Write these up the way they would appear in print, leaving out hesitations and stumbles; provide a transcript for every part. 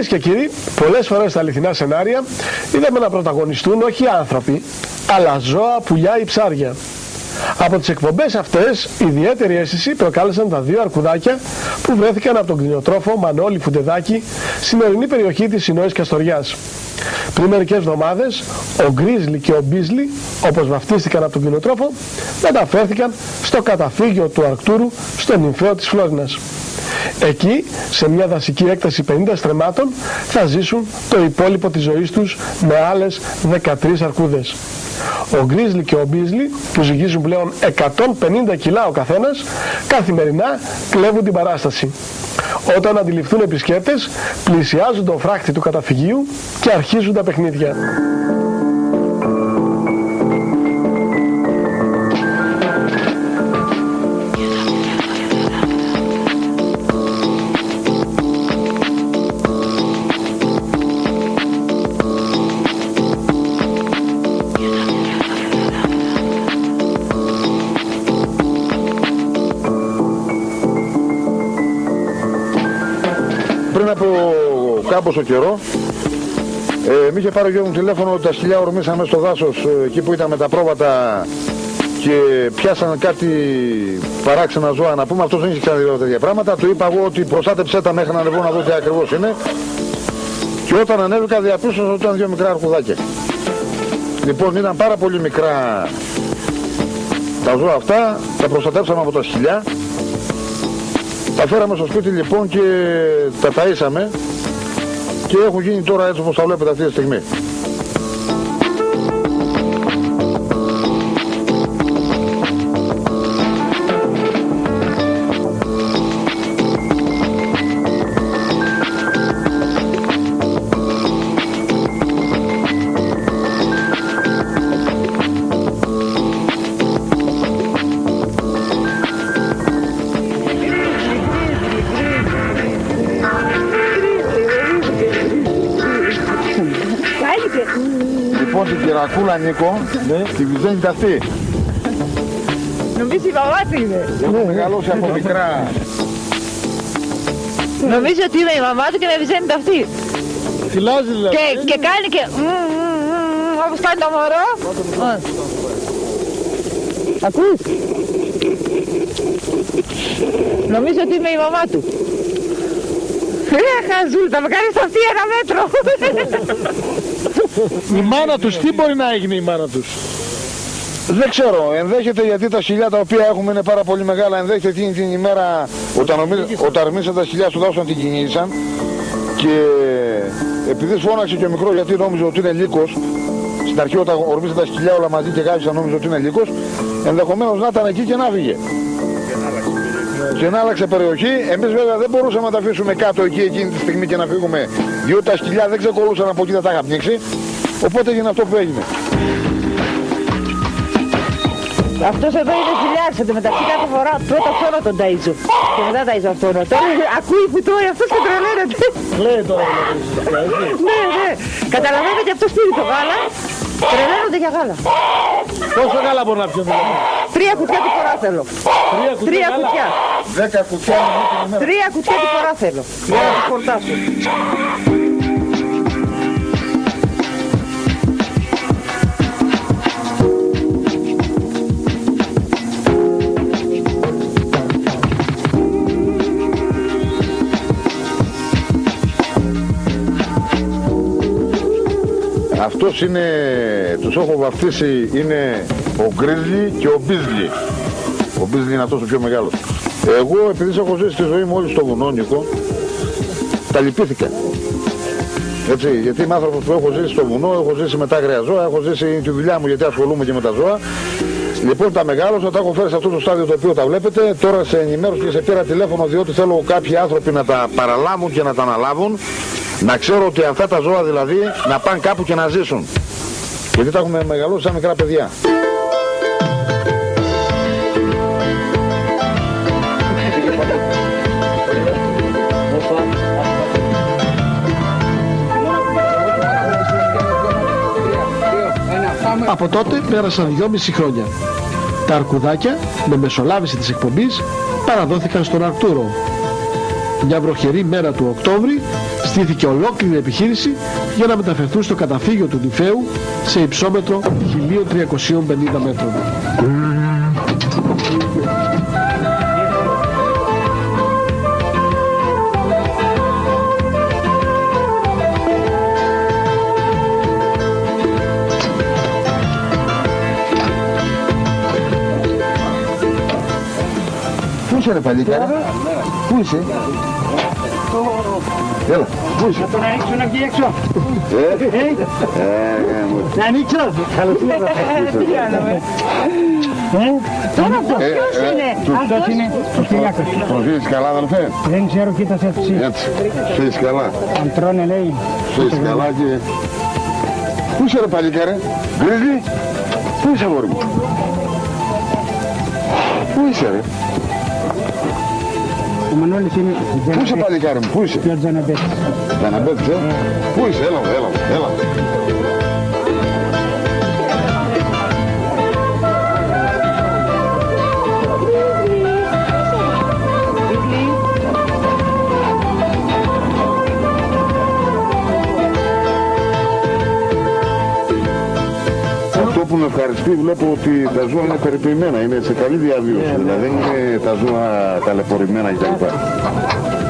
Κυρίες και κύριοι, πολλές φορές στα αληθινά σενάρια είδαμε να πρωταγωνιστούν όχι άνθρωποι, αλλά ζώα, πουλιά ή ψάρια. Από τις εκπομπές αυτές, ιδιαίτερη αίσθηση προκάλεσαν τα δύο αρκουδάκια που βρέθηκαν από τον κτηνοτρόφο Μανώλη Φουντεδάκη στην ορεινή περιοχή της Ινώης Καστοριάς. Πριν μερικές εβδομάδες, ο Γκρίζλι και ο Μπίζλι, όπως βαφτίστηκαν από τον κτηνοτρόφο, μεταφέρθηκαν στο καταφύγιο του Αρκτούρου, στο νυμφαίο της Φλόρινας. Εκεί, σε μια δασική έκταση 50 στρεμμάτων, θα ζήσουν το υπόλοιπο της ζωής τους με άλλες 13 αρκούδες. Ο Γκρίζλι και ο Μπίζλι, που ζυγίζουν πλέον 150 κιλά ο καθένας, καθημερινά κλέβουν την παράσταση. Όταν αντιληφθούν επισκέπτες, πλησιάζουν τον φράχτη του καταφυγίου και αρχίζουν τα παιχνίδια. Πριν από κάμποσο καιρό, μ' είχε πάρει ο γιος μου τηλέφωνο ότι τα σκυλιά ορμήσαμε στο δάσος, εκεί που ήταν με τα πρόβατα και πιάσαν κάτι παράξενα ζώα να πούμε. Αυτός δεν είχε ξαναδεί τέτοια πράγματα. Του είπα εγώ ότι προστάτεψέ τα μέχρι να ανεβώ να δω τι ακριβώς είναι. Και όταν ανέβηκα διαπίστωσα ότι ήταν δύο μικρά αρκουδάκια. Λοιπόν, ήταν πάρα πολύ μικρά τα ζώα αυτά, τα προστατέψαμε από τα σκυλιά. Τα φέραμε στο σπίτι λοιπόν και τα ταΐσαμε και έχουν γίνει τώρα έτσι όπως τα βλέπετε αυτή τη στιγμή. Λοιπόν, την κυρακούλα Νίκο, τη βυζένει τα αυτή. Νομίζω η μαμά του είναι. Έχω μεγαλώσει από μικρά. Νομίζω ότι είναι η μαμά του και με βυζένει τα αυτή. Φυλάζει δηλαδή. Και κάνει και όπως κάνει το μωρό. Ακούς? Νομίζω ότι είμαι η μαμά του. Χαζούλτα, με κάνεις αυτή ένα μέτρο. Η μάνα τους, τι μπορεί να έγινε η μάνα τους? Δεν ξέρω, ενδέχεται γιατί τα σκυλιά τα οποία έχουμε είναι πάρα πολύ μεγάλα. Ενδέχεται εκείνη την ημέρα όταν ορμήσαν τα σκυλιά στο δάσος να την κυνήγησαν. Και επειδή φώναξε και ο μικρός γιατί νόμιζε ότι είναι λύκος, στην αρχή όταν ορμήσαν τα σκυλιά όλα μαζί και γάβησαν νόμιζε ότι είναι λύκος, ενδεχομένως να ήταν εκεί και να φύγε. Και να άλλαξε περιοχή. Εμείς βέβαια δεν μπορούσαμε να τα αφήσουμε κάτω εκεί εκείνη τη στιγμή και να φύγουμε, διότι τα σκυλιά δεν ξεκολούσαν από εκεί, θα τα είχα πνίξει. Οπότε έγινε αυτό που έγινε. Αυτός εδώ είναι ζηλιάρης, εν τω μεταξύ κάθε φορά πρώτα αυτόν τον ταΐζω και μετά ταΐζω αυτόν. Τώρα ακούει που τρώει αυτός και τρελαίνεται. Λέει τώρα Ναι, ναι. Καταλαβαίνετε και αυτός πήρε το γάλα, τρελαίνονται για γάλα. πόσο γάλα μπορεί να πιω δηλαδή? 3 κουτιά τη φορά θέλω. 3 κουτιά. 10 κουτιά την ημέρα. 3 κουτιά τη φορά θέλω. Για να τις χορτάσω. Αυτός είναι, τους έχω βαφτίσει, είναι ο Γκρίζλι και ο Μπίζλι. Ο Μπίζλι είναι αυτός ο πιο μεγάλος. Εγώ επειδή έχω ζήσει τη ζωή μου όλη στο βουνό, Νίκο, τα λυπήθηκα. Έτσι, γιατί είμαι άνθρωπος που έχω ζήσει στο βουνό, έχω ζήσει με τα άγρια ζώα, έχω ζήσει τη δουλειά μου γιατί ασχολούμαι και με τα ζώα. Λοιπόν, τα μεγάλωσα, τα έχω φέρει σε αυτό το στάδιο το οποίο τα βλέπετε. Τώρα σε ενημέρωση και σε πήρα τηλέφωνο διότι θέλω κάποιοι άνθρωποι να τα παραλάβουν και να τα αναλάβουν. Να ξέρω ότι αυτά τα ζώα δηλαδή να πάνε κάπου και να ζήσουν. Γιατί τα έχουμε μεγαλώσει σαν μικρά παιδιά. Από τότε πέρασαν 2,5 χρόνια. Τα αρκουδάκια, με μεσολάβηση της εκπομπής, παραδόθηκαν στον Αρκτούρο. Μια βροχερή μέρα του Οκτώβρη στήθηκε ολόκληρη επιχείρηση για να μεταφερθούν στο καταφύγιο του νηφαίου σε υψόμετρο 1350 μέτρων. Πού είσαι ρε παλικάρι? Πού είσαι? Έλα, πού είσαι? Να τον ανοίξω να βγει έξω. Να ανοίξω. Καλώς ήρθατε. Τι κάναμε. Τώρα αυτός ποιος είναι? Αυτός είναι ο Κυριάκος. Προσφύγεις καλά αδελφέ? Δεν ξέρω, κοίτας έτσι. Έτσι, φύγεις καλά. Αν τρώνε λέει. Φύγεις καλά και... Πού είσαι ρε παλικάρι? Γκρίζι? Πού είσαι αγόρι μου? Πού είσαι ρε? Ο Μανώλης είναι... Πού είσαι παλικάρι μου? Πού είσαι? Και ο Τζαναμπέτης. Τζαναμπέτης Πού είσαι? Έλα. Αυτό που με ευχαριστεί, βλέπω ότι τα ζώα είναι περιποιημένα, είναι σε καλή διαβίωση, δηλαδή δεν είναι τα ζώα ταλαιπωρημένα κτλ.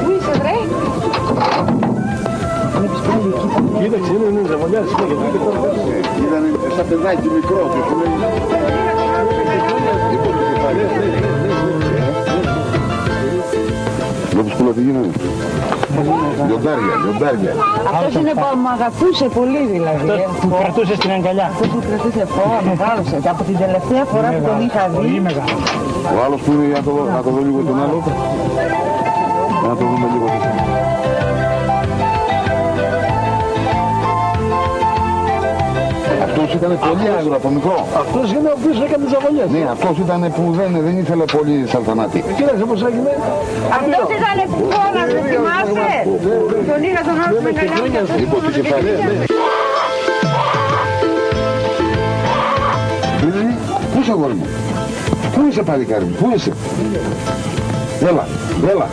Πού είσαι βρε? Κοίταξε, είναι ζαβολιάς. Ήταν σαν παιδάκι μικρό και σου λέει... Βλέπεις πολλά τι γίνανε. Λιοντάρια. Αυτός είναι που μου αγαπούσε πολύ δηλαδή. Που κρατούσε στην αγκαλιά. Αυτός που κρατούσε μεγάλωσε. Από την τελευταία φορά που τον είχα δει. Πολύ μεγάλο. Ο άλλος που είναι, να το δω λίγο τον άλλο. Να το δούμε λίγο τον άλλο. Αυτός ήταν πολύ άγρο από μικρό. Αυτός είναι ο οποίος έκανε τις ζαβολιές. Ναι, αυτός ήταν που δεν ήθελε πολύ σαλτανάτη. Κοίταξε πώς έγινε. Αυτός ήταν που φώναζε, θυμάσαι? Τον είχα τον άλλο με κανένα. Λοιπόν, τι και πάλι. Πού είσαι αγόρι μου? Πού είσαι παλικάρι μου? Πού είσαι? Έλα.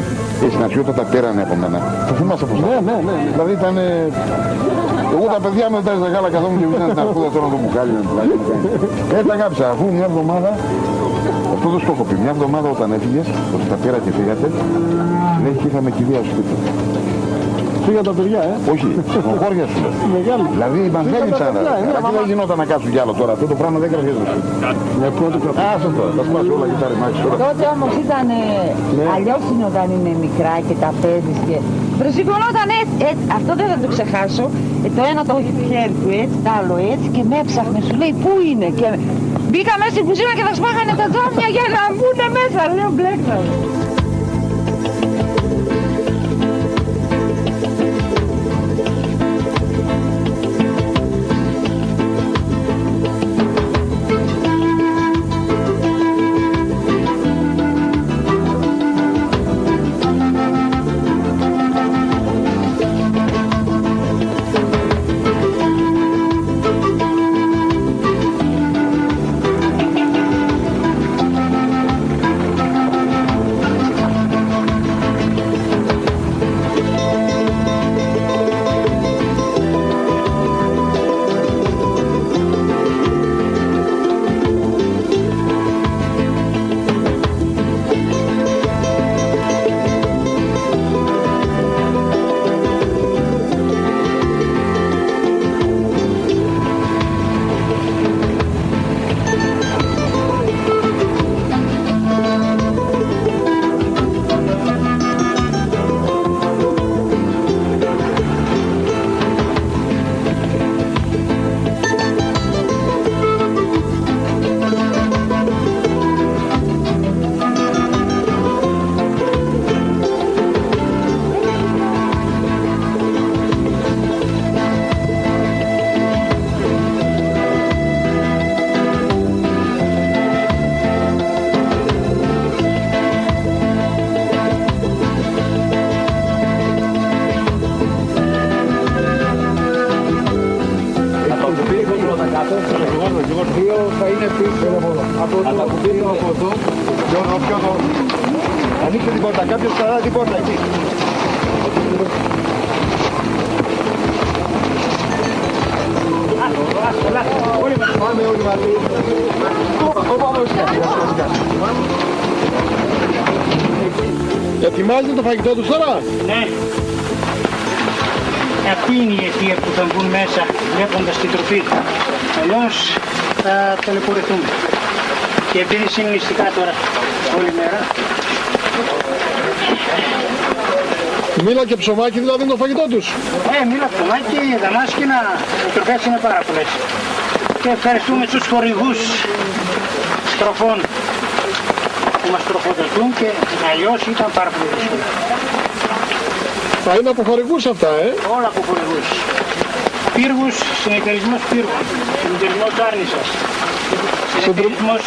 Εσύ να πιω τα πέρανε από μένα. Το θυμάσαι πως? Ναι. Δηλαδή ήταν... Εγώ τα παιδιά με τα γάλα καθόμουν και βγαίνανε την αρκούδα τώρα το μπουκάλι με πλάκι. Τα αγάπησα, αφού μια εβδομάδα, αυτό δεν στο έχω πει, μια εβδομάδα όταν έφυγες, ότι τα πέρα και φύγατε, λέει και είχαμε κηδεία στο σπίτι. Πήγαν τα παιδιά, Όχι, χώρια σου λέω. Μεγάλη. Δηλαδή μας έλειψαν, αλλά δεν γινόταν να κάτσουν κι άλλο τώρα, αυτό το πράγμα δεν κρατιέται στο σπίτι. Με πρώτο κρατό. Άσο τώρα, θα σπάσει όλα και τα ρημάξεις τώρα. Τότε όμως ήταν αλλιώς είναι όταν είναι μικρά και τα παίζεις και... Προσυγωνόταν έτσι, αυτό δεν θα το ξεχάσω. Το ένα το χέρι του έτσι, το άλλο έτσι και με έψαχνε, σου λέει πού είναι και μπήκα μέσα στην κουζίνα και θα σπάγανε τα τζάμια για να μπουνε μέσα, λέω μπλέξαμε. Ανοίξτε την πόρτα, κάποιος κρατάει την πόρτα εκεί. Πάμε όλοι μαζί. Ετοιμάζετε το φαγητό τους τώρα? Ναι. Αυτή είναι η αιτία που θα βγουν μέσα βλέποντας την τροφή. Αλλιώς θα ταλαιπωρηθούμε. Και επειδή είναι νηστικά τώρα όλη μέρα. Μήλα και ψωμάκι δηλαδή είναι το φαγητό τους? Μήλα, ψωμάκι, δαμάσκηνα, οι τροφές είναι πάρα πολλές. Και ευχαριστούμε τους χορηγούς τροφών που μας τροφοδοτούν και αλλιώς ήταν πάρα πολύ δύσκολο. Θα είναι από χορηγούς αυτά, Όλα από χορηγούς. Πύργους, συνεταιρισμός πύργων, συνεταιρισμός Άρνησας, συνεταιρισμός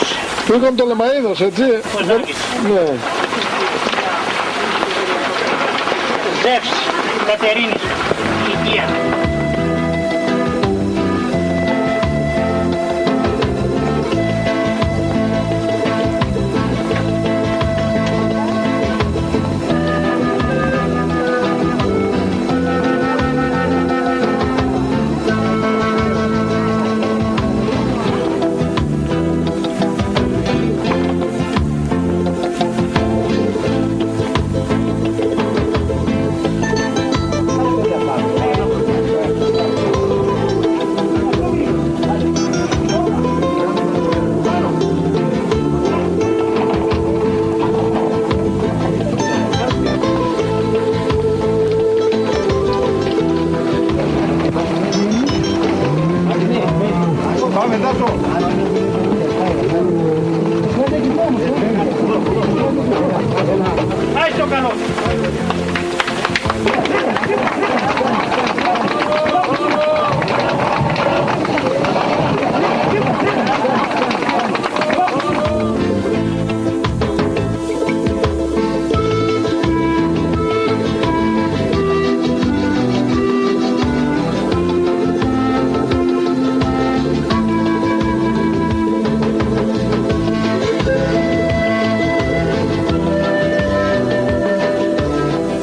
Πήγαμε το Λεμαΐδος, έτσι? Κοζάκης, Ναι. Ζεύς, Κατερίνης, Οικία.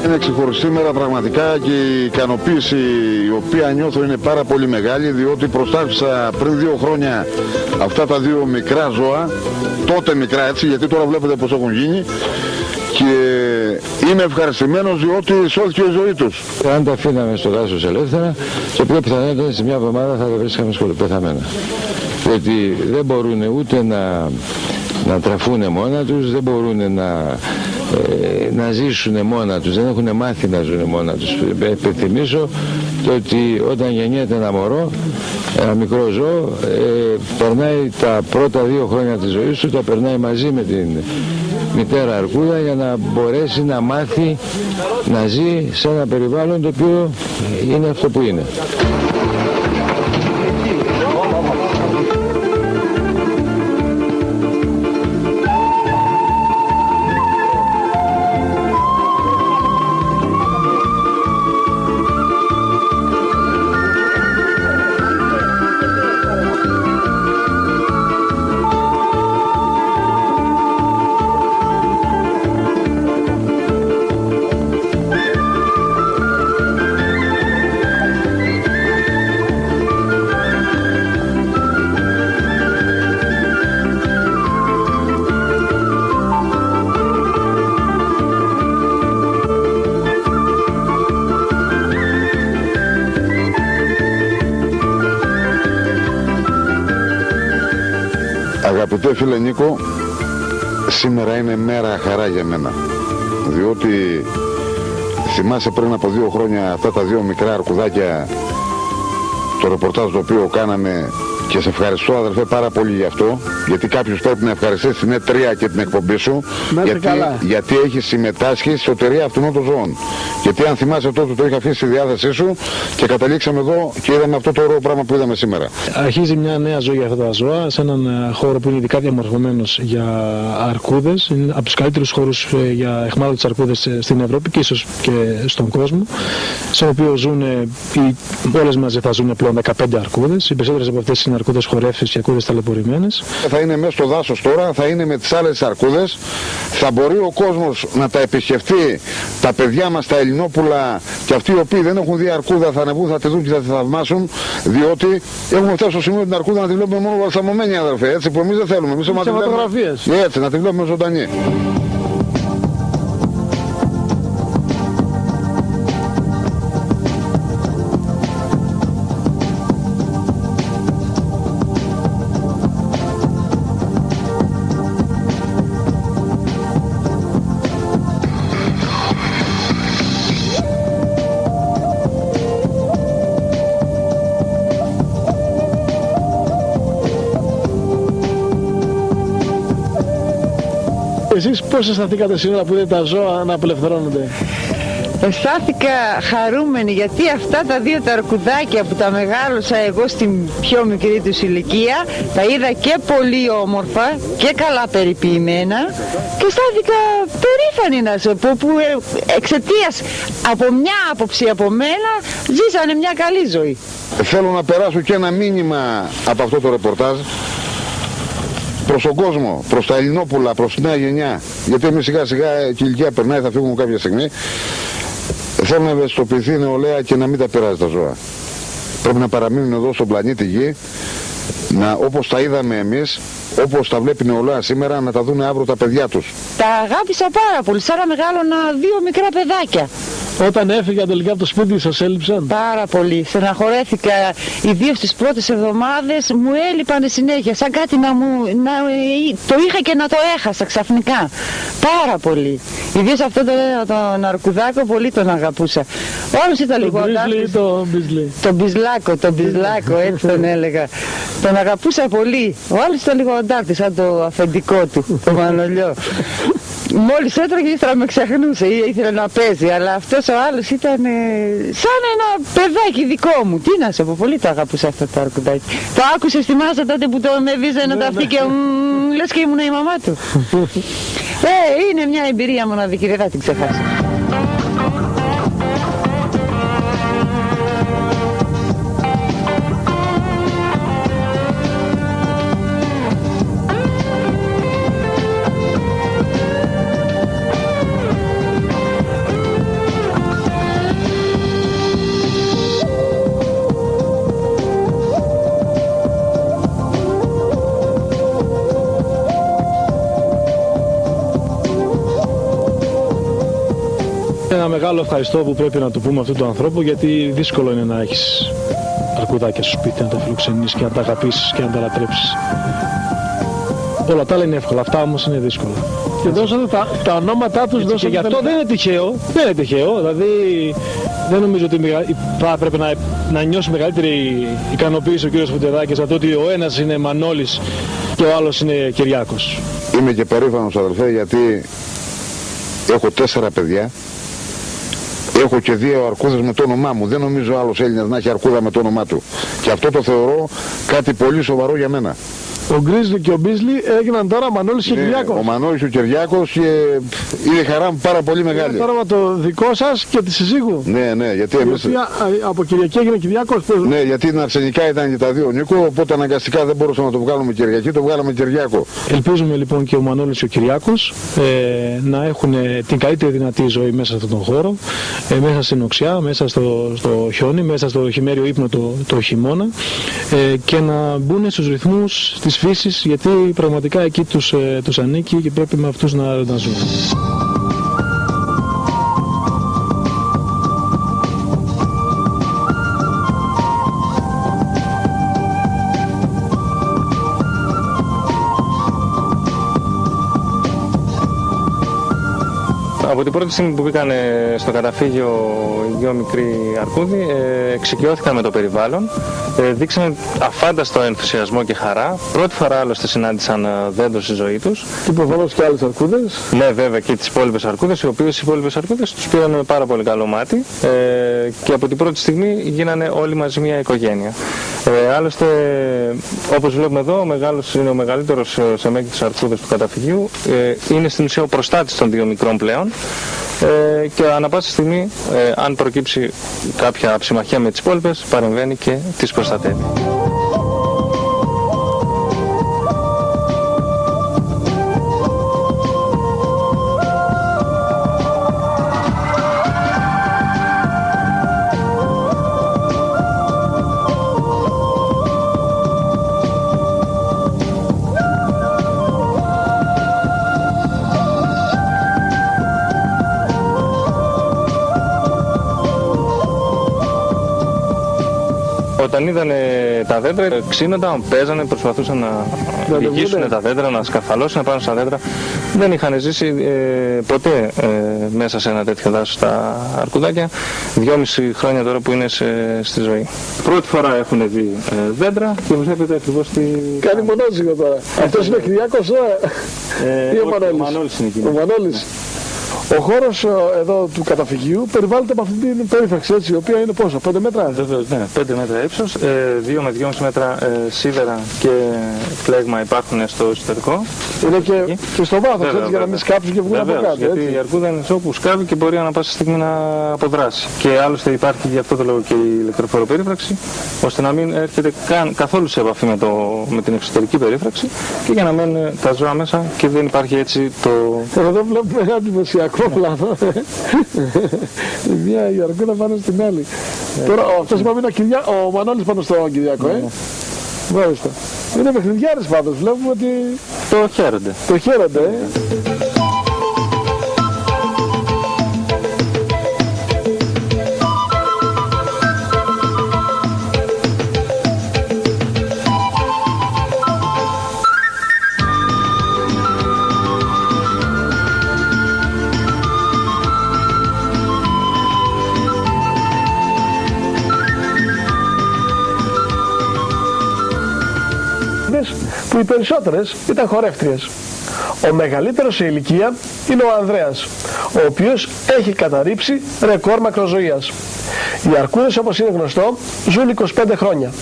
Είναι ξεχωριστή μέρα πραγματικά και η ικανοποίηση η οποία νιώθω είναι πάρα πολύ μεγάλη, διότι προστάτευσα πριν 2 χρόνια αυτά τα 2 μικρά ζώα, τότε μικρά έτσι, γιατί τώρα βλέπετε πως έχουν γίνει, και είμαι ευχαριστημένος διότι σώθηκε η ζωή τους. Αν τα αφήναμε στο δάσος ελεύθερα, το πιο πιθανό σε μια εβδομάδα θα τα βρίσκαμε σκοτωπεθαμένα. Διότι δεν μπορούν ούτε να τραφούν μόνα τους, δεν μπορούν να ζήσουν μόνα τους, δεν έχουν μάθει να ζουν μόνα τους. Επιθυμίσω το ότι όταν γεννιέται ένα μωρό, ένα μικρό ζώο, περνάει τα πρώτα 2 χρόνια της ζωής του, τα περνάει μαζί με την μητέρα αρκούδα για να μπορέσει να μάθει να ζει σε ένα περιβάλλον το οποίο είναι αυτό που είναι. Αγαπητέ φίλε Νίκο, σήμερα είναι μέρα χαρά για μένα, διότι θυμάσαι πριν από 2 χρόνια αυτά τα 2 μικρά αρκουδάκια, το ρεπορτάζ το οποίο κάναμε, και σε ευχαριστώ αδερφέ πάρα πολύ γι' αυτό, γιατί κάποιος πρέπει να ευχαριστήσει την E3 και την εκπομπή σου, γιατί έχει συμμετάσχει στη σωτηρία αυτών των ζώων. Γιατί αν θυμάσαι τότε το είχα αφήσει στη διάθεσή σου και καταλήξαμε εδώ και είδαμε αυτό το ωραίο πράγμα που είδαμε σήμερα. Αρχίζει μια νέα ζωή για αυτά τα ζώα σε έναν χώρο που είναι ειδικά διαμορφωμένος για αρκούδες. Είναι από τους καλύτερους χώρους για αιχμάλωτες αρκούδες στην Ευρώπη και ίσως και στον κόσμο, στον οποίο ζουν, όλες μαζί θα ζουν πλέον 15 αρκούδες. Οι περισσότερες από αυτές είναι αρκούδες χορεύσεις και αρκούδες ταλαιπωρημένες. Θα είναι μέσα στο δάσος τώρα, θα είναι με τις άλλες αρκούδες, θα μπορεί ο κόσμος να τα επισκεφτεί, τα παιδιά μας, τα Ελληνόπουλα και αυτοί οι οποίοι δεν έχουν δει αρκούδα θα ανεβούν, θα τη δουν και θα τη θαυμάσουν, διότι έχουμε φτάσει στο σημείο την αρκούδα να τη βλέπουμε μόνο βαλσαμωμένη, αδερφέ, έτσι που εμείς δεν θέλουμε. Εμείς έτσι, να τη βλέπουμε ζωντανή. Εσείς πώς αισθανθήκατε σήμερα που είδατε τα ζώα να απελευθερώνονται? Αισθάνθηκα χαρούμενη γιατί αυτά τα δύο τα αρκουδάκια που τα μεγάλωσα εγώ στην πιο μικρή τους ηλικία τα είδα και πολύ όμορφα και καλά περιποιημένα και αισθάνθηκα περήφανη να σε πω που εξαιτίας από μια άποψη από μένα ζήσανε μια καλή ζωή. Θέλω να περάσω και ένα μήνυμα από αυτό το ρεπορτάζ προς τον κόσμο, προς τα Ελληνόπουλα, προς τη νέα γενιά, γιατί εμείς σιγά σιγά και η ηλικία περνάει, θα φύγουμε κάποια στιγμή. Θέλω να ευαισθητοποιηθεί η νεολαία και να μην τα πειράζει τα ζώα. Πρέπει να παραμείνουν εδώ στον πλανήτη Γη, όπως τα είδαμε εμείς, όπως τα βλέπει η νεολαία σήμερα, να τα δουν αύριο τα παιδιά τους. Τα αγάπησα πάρα πολύ, σαν να μεγάλωνα δύο μικρά παιδάκια. Όταν έφυγα τελικά από το σπίτι σας έλειψαν? Πάρα πολύ. Στεναχωρέθηκα, ιδίως τις πρώτες εβδομάδες μου έλειπαν συνέχεια, σαν κάτι το είχα και να το έχασα ξαφνικά. Πάρα πολύ. Ιδίως αυτό τον αρκουδάκο πολύ τον αγαπούσα. Όλος ήταν λίγο τον Μπιζλάκο, έτσι τον έλεγα. Τον αγαπούσα πολύ. Όλος ήταν λίγο οντάρτης, σαν το αφεντικό του, το Μανολιό. Μόλις έτρωγε ήθελα να με ξεχνούσε ή ήθελε να παίζει, αλλά αυτός ο άλλος ήταν σαν ένα παιδάκι δικό μου. Τι να σε πω, πολύ το αγαπούσα αυτό το αρκουδάκι. Το άκουσες, θυμάσαι τότε που τον έβιζε τα αυτή και λες και ήμουν η μαμά του. Είναι μια εμπειρία μοναδική, δεν θα την ξεχάσω. Ένα μεγάλο ευχαριστώ που πρέπει να το πούμε αυτού του ανθρώπου, γιατί δύσκολο είναι να έχεις αρκουδάκια στο σπίτι, να τα φιλοξενείς και να τα αγαπήσεις και να τα λατρέψεις. Όλα τα άλλα είναι εύκολα, αυτά όμως είναι δύσκολα. Και δώσατε τα ονόματά τους, και γι' αυτό δεν είναι τυχαίο, δηλαδή δεν νομίζω ότι πρέπει να νιώσει μεγαλύτερη ικανοποίηση ο κύριος Φωτεδάκης από το ότι ο ένας είναι Μανώλης και ο άλλος είναι Κυριάκος. Είμαι και περήφανος, αδελφέ, γιατί έχω 4 παιδιά. Έχω και 2 αρκούδες με το όνομά μου. Δεν νομίζω άλλος Έλληνας να έχει αρκούδα με το όνομά του. Και αυτό το θεωρώ κάτι πολύ σοβαρό για μένα. Ο Γκρίζλι και ο Μπίζλι έγιναν τώρα Μανώλης και Κυριάκος. Ο Μανώλης και ο Κυριάκος και είναι χαρά μου πάρα πολύ μεγάλη. Είναι τώρα το δικό σας και τη συζύγου. Ναι, γιατί εμείς... από Κυριακή έγινε Κυριάκος. Ναι, γιατί είναι αρσενικά ήταν και τα δύο Νίκο, οπότε αναγκαστικά δεν μπορούσαμε να το βγάλουμε Κυριακή, το βγάλαμε Κυριάκο. Ελπίζουμε λοιπόν και ο Μανώλης και ο Κυριάκος να έχουν την καλύτερη δυνατή ζωή μέσα σε αυτόν τον χώρο, μέσα στην οξιά, μέσα στο χιόνι, μέσα στο χειμέριο ύπνο το χειμώνα και να μπουν στους ρυθμούς της φύσης, γιατί πραγματικά εκεί τους ανήκει και πρέπει με αυτούς να ζουν. Από την πρώτη στιγμή που μπήκαν στο καταφύγιο οι 2 μικροί αρκούδοι, εξοικειώθηκαν με το περιβάλλον, δείξαν αφάνταστο ενθουσιασμό και χαρά. Πρώτη φορά άλλωστε συνάντησαν δέντρο στη ζωή τους. Και προφανώς και άλλες αρκούδες. Ναι, βέβαια, και τις υπόλοιπες αρκούδες, οι οποίες οι υπόλοιπες αρκούδες τους πήραν με πάρα πολύ καλό μάτι και από την πρώτη στιγμή γίνανε όλοι μαζί μια οικογένεια. Άλλωστε, όπως βλέπουμε εδώ, ο μεγάλος είναι ο μεγαλύτερος σε μέγεθος αρκούδες του καταφυγίου. Είναι στην ουσία ο προστάτης των 2 μικρών πλέον. Και ανά πάσα στιγμή, αν προκύψει κάποια ψημαχία με τις υπόλοιπες, παρεμβαίνει και τις προστατεύει. Όταν είδανε τα δέντρα, ξύνονταν, παίζανε, προσπαθούσαν να διηγήσουν τα δέντρα, να σκαρφαλώσουν πάνω στα δέντρα. Δεν είχαν ζήσει ποτέ μέσα σε ένα τέτοιο δάσος τα αρκουδάκια. 2,5 χρόνια τώρα που είναι στη ζωή. Πρώτη φορά έχουν δει δέντρα και βλέπετε ακριβώς τι... Κάνει μονόζυγο τώρα. Αυτός είναι ο Κυριάκος ή ο Μανώλης είναι εκεί. Ο Μανώλης. Ο χώρος εδώ του καταφυγίου περιβάλλεται από αυτή την περίφραξη, έτσι, η οποία είναι πόσο, 5 μέτρα? Βεβαίως, ναι, 5 μέτρα ύψος, 2 με 2,5 μέτρα σίδερα και φλέγμα υπάρχουν στο εσωτερικό. Είναι και στο βάθος, έτσι, για να μην σκάψουν και βγουν από κάτω. Γιατί η αρκούδα είναι όπου σκάβει και μπορεί ανά πάσα στιγμή να αποδράσει. Και άλλωστε υπάρχει γι' αυτό το λόγο και η ηλεκτροφοροπερίφραξη, ώστε να μην έρχεται καθόλου σε επαφή με την εξωτερική περίφραξη και για να μένουν τα ζώα μέσα και δεν υπάρχει έτσι το... Εδώ βλέπουμε ένα εντυπωσιακό πλάνο. Μια η αρκούδα πάνω στην άλλη. Τώρα αυτός είπαμε είναι ο Μανώλης πάνω στο Κυριακό, Μάλιστα. Είναι παιχνιδιάρες πάντως, βλέπουμε ότι... Το χαίρονται. Το χαίρονται, που οι περισσότερες ήταν χορεύτριες. Ο μεγαλύτερος σε ηλικία είναι ο Ανδρέας, ο οποίος έχει καταρρύψει ρεκόρ μακροζωίας. Οι αρκούδες, όπως είναι γνωστό, ζουν 25 χρόνια.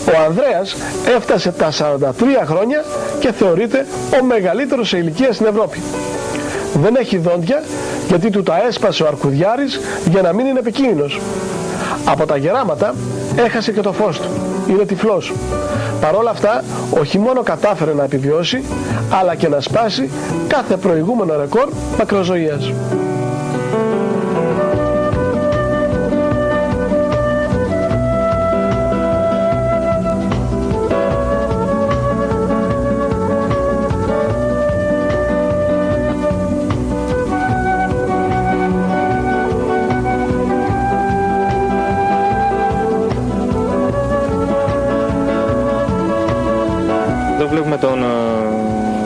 Ο Ανδρέας έφτασε τα 43 χρόνια και θεωρείται ο μεγαλύτερος σε ηλικία στην Ευρώπη. Δεν έχει δόντια γιατί του τα έσπασε ο αρκουδιάρης για να μην είναι επικίνδυνος. Από τα γεράματα έχασε και το φως του. Είναι τυφλός. Παρ' όλα αυτά, όχι μόνο κατάφερε να επιβιώσει, αλλά και να σπάσει κάθε προηγούμενο ρεκόρ μακροζωίας. Βλέπουμε τον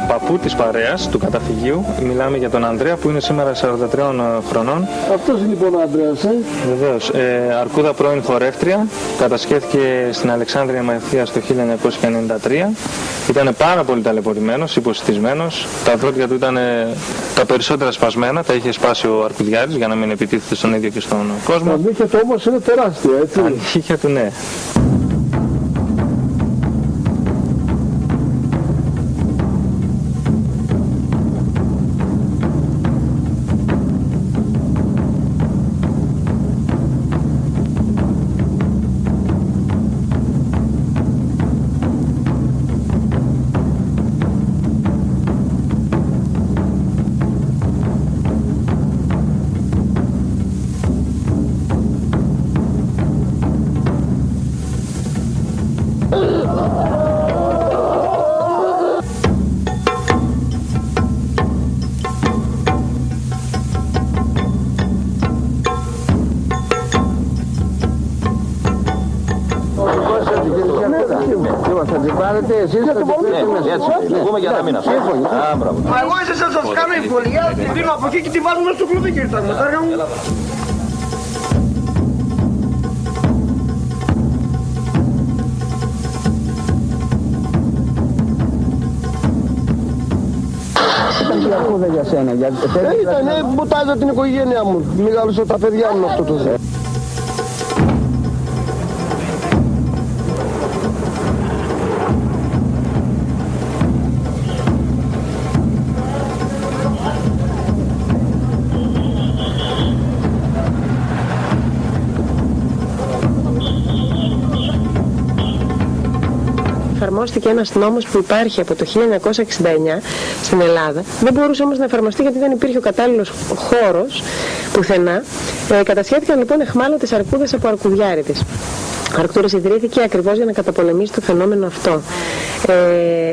παππού της παρέας του καταφυγίου. Μιλάμε για τον Ανδρέα που είναι σήμερα 43 χρονών. Αυτός είναι λοιπόν ο Ανδρέας, Βεβαίως. Αρκούδα πρώην χορεύτρια. Κατασκεύθηκε στην Αλεξάνδρεια Μαθίας το 1993. Ήταν πάρα πολύ ταλαιπωρημένος, υποσιτισμένος. Τα δόντια του ήταν τα περισσότερα σπασμένα. Τα είχε σπάσει ο αρκουδιάρης για να μην επιτίθεται στον ίδιο και στον κόσμο. Τα νύχια του όμως είναι τεράστια, έτσι. Τα νύχια του, ναι. Θα την πάρετε εσείς, θα την πάρετε έτσι, βγούμε για να μην αφήνω. Μα εγώ εσείς θα σας κάνω εμβολία, την δίνω από εκεί και τη βάζουμε στο κλουβί, κύριε Ταγματάργα μου. Ήταν η αρκούδα για σένα, ήταν, μπουτάζα την οικογένειά μου, μεγάλωσα τα παιδιά μου αυτό το θέμα. Εφαρμόστηκε ένας νόμος που υπάρχει από το 1969 στην Ελλάδα. Δεν μπορούσε όμως να εφαρμοστεί γιατί δεν υπήρχε ο κατάλληλος χώρος πουθενά. Κατασχέθηκαν λοιπόν αιχμάλωτες αρκούδες από αρκουδιάριδες. Ο Αρκτούρος ιδρύθηκε ακριβώς για να καταπολεμήσει το φαινόμενο αυτό.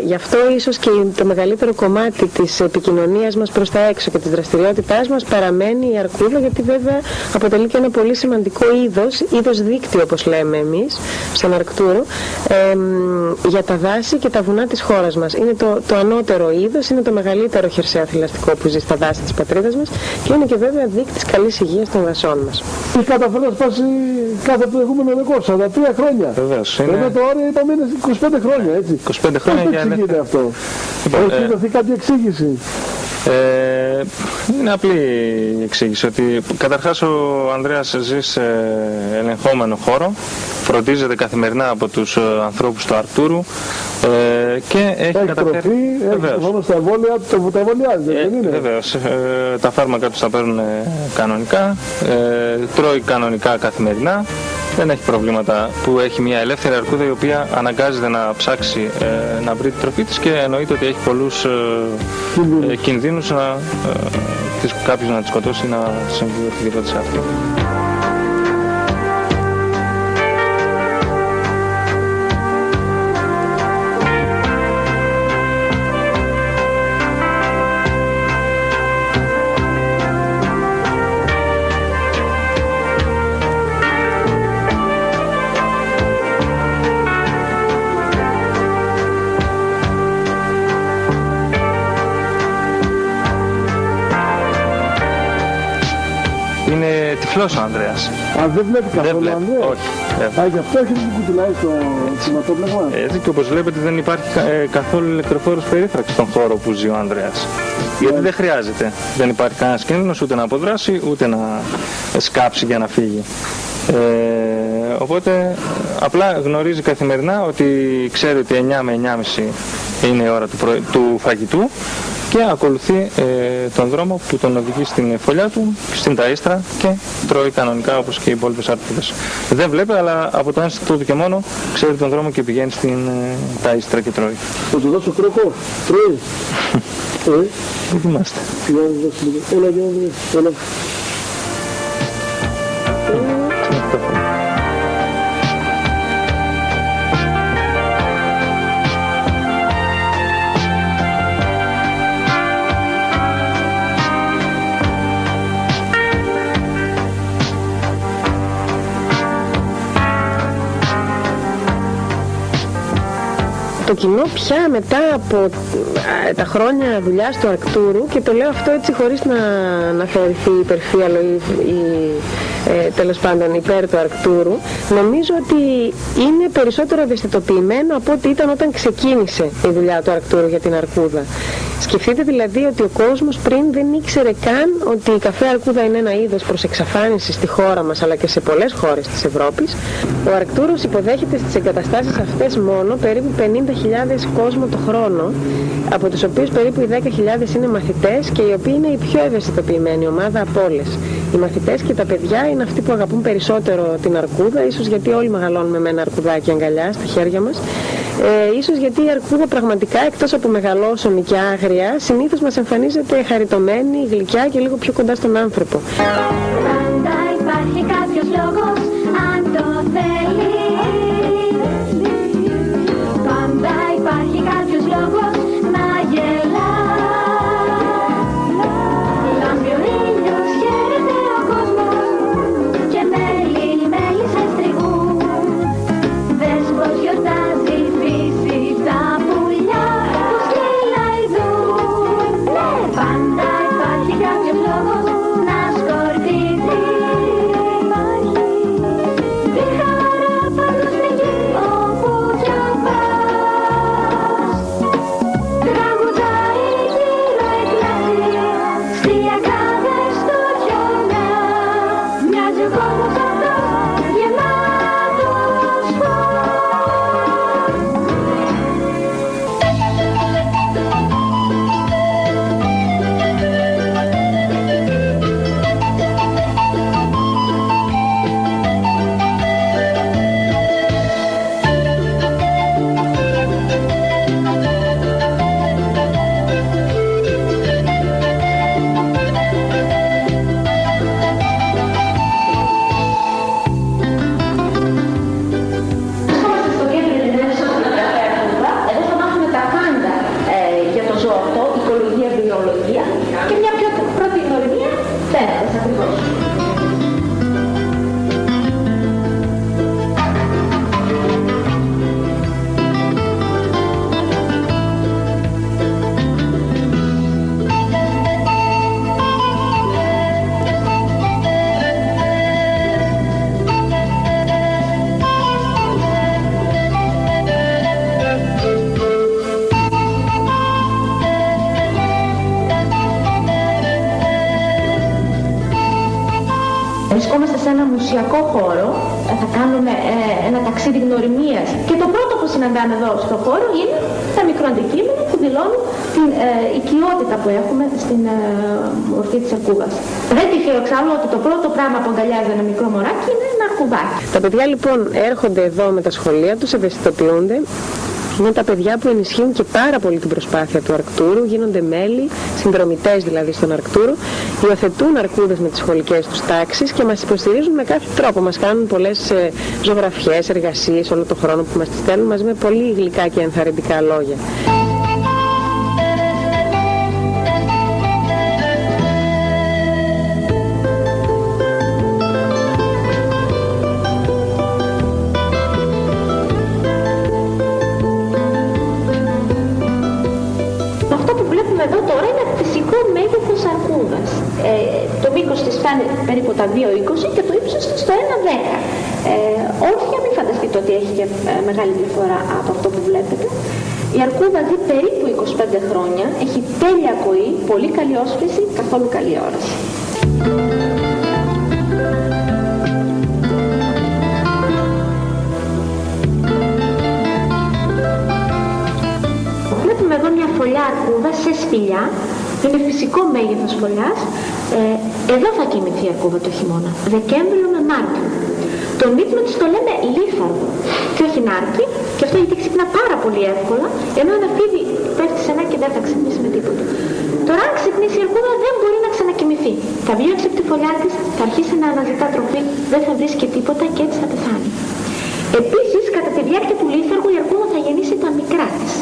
Γι' αυτό ίσως και το μεγαλύτερο κομμάτι της επικοινωνίας μας προς τα έξω και της δραστηριότητάς μας παραμένει η αρκούδα, γιατί βέβαια αποτελεί και ένα πολύ σημαντικό είδος δίκτυο, όπως λέμε εμείς στον Αρκτούρο, για τα δάση και τα βουνά της χώρας μας. Είναι το ανώτερο είδος, είναι το μεγαλύτερο χερσαίο θηλαστικό που ζει στα δάση της πατρίδας μας και είναι και βέβαια δείκτης καλής υγείας των δασών μας. Έχει καταφέρει να σπάσει κάθε προηγούμενο ρεκόρ, 43 χρόνια. Βεβαίως. Βέβαια το όριο είπαμε είναι 25 χρόνια, έτσι. 25 χρόνια πώς το εξηγείται αυτό? Έχει δοθεί κάποια εξήγηση? Είναι απλή η εξήγηση, ότι καταρχάς ο Ανδρέας ζει σε ελεγχόμενο χώρο, φροντίζεται καθημερινά από τους ανθρώπους του Αρκτούρου και έχει καταφέρει. Έχει στα εμβόλια, τα εμβολιάζει, δεν είναι? Βεβαίως, τα φάρμακα τους τα παίρνουν κανονικά, τρώει κανονικά καθημερινά. Δεν έχει προβλήματα που έχει μια ελεύθερη αρκούδα η οποία αναγκάζεται να ψάξει να βρει τη τροφή της, και εννοείται ότι έχει πολλούς κινδύνους κάποιος να τη σκοτώσει ή να συμβεί οτιδήποτε σε αυτό. Είναι τυφλός ο Ανδρέας. Δεν βλέπει καθόλου ο Ανδρέας? Όχι. Γι' αυτό έχει την κουτουλάει στο σηματόπλεγμα. Έτσι, και όπως βλέπετε δεν υπάρχει καθόλου ηλεκτροφόρος περίφραξη στον χώρο που ζει ο Ανδρέας. Γιατί δεν χρειάζεται. Δεν υπάρχει κανένας κίνδυνος ούτε να αποδράσει ούτε να σκάψει για να φύγει. Οπότε απλά γνωρίζει καθημερινά ότι ξέρει ότι 9 με 9.30 είναι η ώρα του φαγητού και ακολουθεί τον δρόμο που τον οδηγεί στην φωλιά του, στην ταΐστρα, και τρώει κανονικά όπως και οι υπόλοιπες αρκούδες. Δεν βλέπει, αλλά από το ένστικτο του και μόνο ξέρει τον δρόμο και πηγαίνει στην ταΐστρα και τρώει. Θα του δώσω κρόκο, τρώει. Δεν θυμάστε. Έλα. Το κοινό πια μετά από τα χρόνια δουλειάς του Αρκτούρου, και το λέω αυτό έτσι χωρίς να θεωρηθεί υπερφύαλο ή τέλος πάντων υπέρ του Αρκτούρου, νομίζω ότι είναι περισσότερο ευαισθητοποιημένο από ό,τι ήταν όταν ξεκίνησε η δουλειά του Αρκτούρου για την αρκούδα. Σκεφτείτε δηλαδή ότι ο κόσμος πριν δεν ήξερε καν ότι η καφέ αρκούδα είναι ένα είδος προς εξαφάνιση στη χώρα μας αλλά και σε πολλές χώρες της Ευρώπης. Ο Αρκτούρος υποδέχεται στις εγκαταστάσεις αυτές μόνο περίπου 50.000 κόσμο το χρόνο, από τους οποίους περίπου οι 10.000 είναι μαθητές και οι οποίοι είναι η πιο ευαισθητοποιημένη ομάδα από όλες. Οι μαθητές και τα παιδιά είναι αυτοί που αγαπούν περισσότερο την αρκούδα, ίσως γιατί όλοι μεγαλώνουμε με ένα αρκουδάκι αγκαλιά στα χέρια μας. Ίσως γιατί η αρκούδα πραγματικά, εκτός από μεγαλόσωμη και άγρια, συνήθως μας εμφανίζεται χαριτωμένη, γλυκιά και λίγο πιο κοντά στον άνθρωπο. Πάντα υπάρχει κάποιος λόγος, αν το θέλεις. Πάντα υπάρχει κάποιος λόγος να γελάς. Λάμπει ο ήλιος, χαίρεται ο κόσμος και μέλισσες τριγούν. Δες πως γιορτάζει η φύση, τα πουλιά πως κυλάει δουν. Πάντα υπάρχει κάποιος λόγος να σκορπίζει. ένα μουσιακό χώρο, θα κάνουμε ένα ταξίδι γνωριμίας και το πρώτο που συναντάμε εδώ στο χώρο είναι τα μικροαντικείμενα που δηλώνουν την οικειότητα που έχουμε στην μορφή της αρκούδας. Δεν τυχαίο εξάλλου ότι το πρώτο πράγμα που αγκαλιάζει ένα μικρό μωράκι είναι ένα αρκουδάκι. Τα παιδιά λοιπόν έρχονται εδώ με τα σχολεία τους, ευαισθητοποιούνται. Είναι τα παιδιά που ενισχύουν και πάρα πολύ την προσπάθεια του Αρκτούρου, γίνονται μέλη, συνδρομητές δηλαδή στον Αρκτούρο, υιοθετούν αρκούδες με τις σχολικές τους τάξεις και μας υποστηρίζουν με κάθε τρόπο. Μας κάνουν πολλές ζωγραφιές, εργασίες όλο τον χρόνο που μας τις στέλνουν μαζί με πολύ γλυκά και ενθαρρυντικά λόγια. Το μήκος της φτάνει περίπου τα 2,20 και το ύψος της το 1,10. Όχι, μην φανταστείτε ότι έχει και μεγάλη διαφορά από αυτό που βλέπετε. Η αρκούδα ζει περίπου 25 χρόνια, έχει τέλεια ακοή, πολύ καλή όσφρηση, καθόλου καλή όραση. Βλέπουμε εδώ μια φωλιά αρκούδα σε σπηλιά. Είναι φυσικό μέγεθος φωλιάς. Εδώ θα κοιμηθεί η αρκούδα το χειμώνα, Δεκέμβριο με Μάρτιο. Τον ύπνο της το λέμε λίθαργο και όχι νάρκη, και αυτό γιατί ξυπνά πάρα πολύ εύκολα, ενώ ένα φίδι πέφτει σε ένα και δεν θα ξυπνήσει με τίποτα. Τώρα αν ξυπνήσει η αρκούδα δεν μπορεί να ξανακοιμηθεί. Θα βγει έξω από τη φωλιά της, θα αρχίσει να αναζητά τροφή, δεν θα βρίσκει τίποτα και έτσι θα πεθάνει. Επίσης, κατά τη διάρκεια του λίθαργου η αρκούδα θα γεννήσει τα μικρά της.